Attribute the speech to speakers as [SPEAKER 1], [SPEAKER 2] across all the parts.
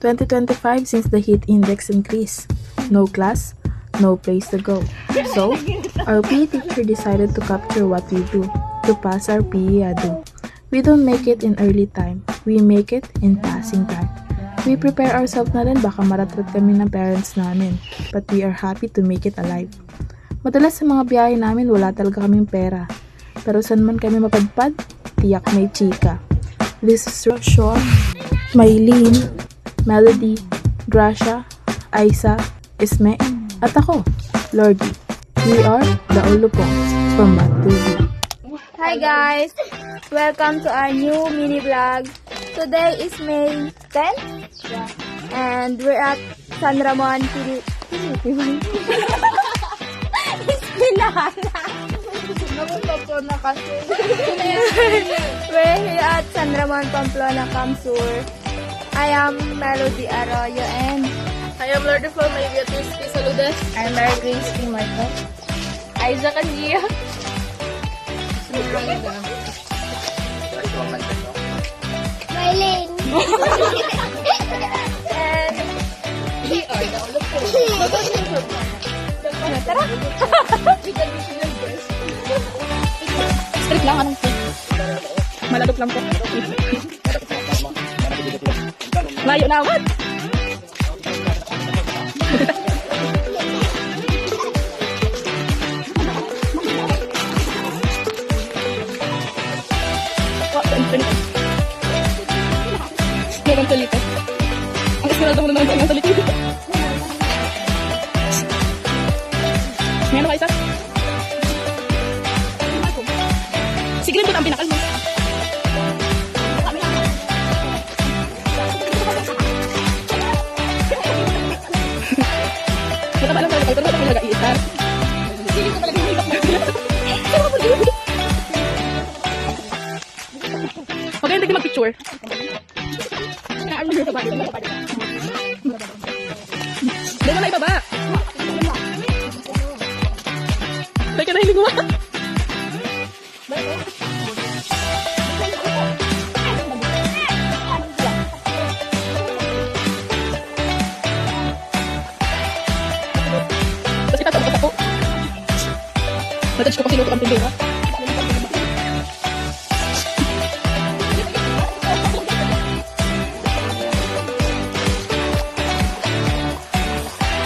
[SPEAKER 1] 2025 since the heat index increased. No class, no place to go. So, our PE teacher decided to capture what we do, to pass our PE ado. We don't make it in early time, we make it in passing time. We prepare ourselves na rin baka maratrat kami ng parents namin, but we are happy to make it alive. Madalas sa mga biyahe namin wala talaga kaming pera, pero saan man kami mapadpad, tiyak may chika. This is Sean, Maylene, Melody, Gracia, Aisa, Isme, at ako, Lordy. We are the Olupongs from Matuli.
[SPEAKER 2] Hi guys! Welcome to our new mini vlog. Today is May 10th and we're at San Ramon, We're here at San Ramon, Pamplona, Camsur. I am Melody Arroyo and
[SPEAKER 1] I am Lordy from my Beatriz P. Saludes.
[SPEAKER 2] I'm Mary Grace P. Marco. Isaac Angia. Mylene. And we are the Olupongs. Tara!
[SPEAKER 1] Strip lang, anong maladok lang po. Layo na, what? Meron tulit eh. Ang esmeralda mo naman ang tulit. Ngayon ba isa? Si Green po ang pinakal mo. Kita ba lang talaga? Ito na talaga nag-iitar. Hindi ko talaga yung huwag kayong hindi mag-picture. Doon na ibaba. Teka na hindi ko tapos kita tapos ako. Natouch ko kasi luto ang tindera.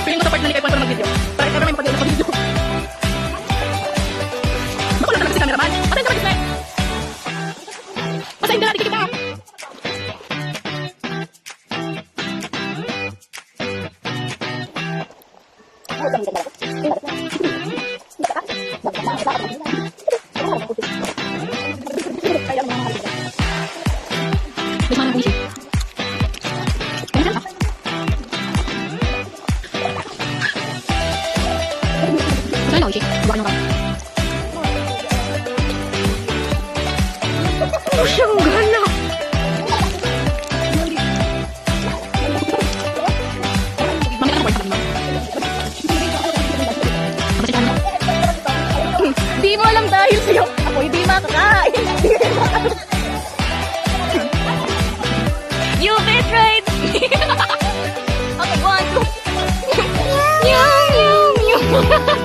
[SPEAKER 1] Piling ko sa part na likay po ito mag-video. Para ikaw may mapag-iwan sa video. Makulang talaga si cameraman. Patay ka mag-isme! Pasayin ka natin kita! Mana kunci? Saya tahu sih, buat orang. Yang gana. Di mo alam dahil sa'yo, ako hindi makakain. You betrayed me! Okay, 1, 2. Meow, meow, meow.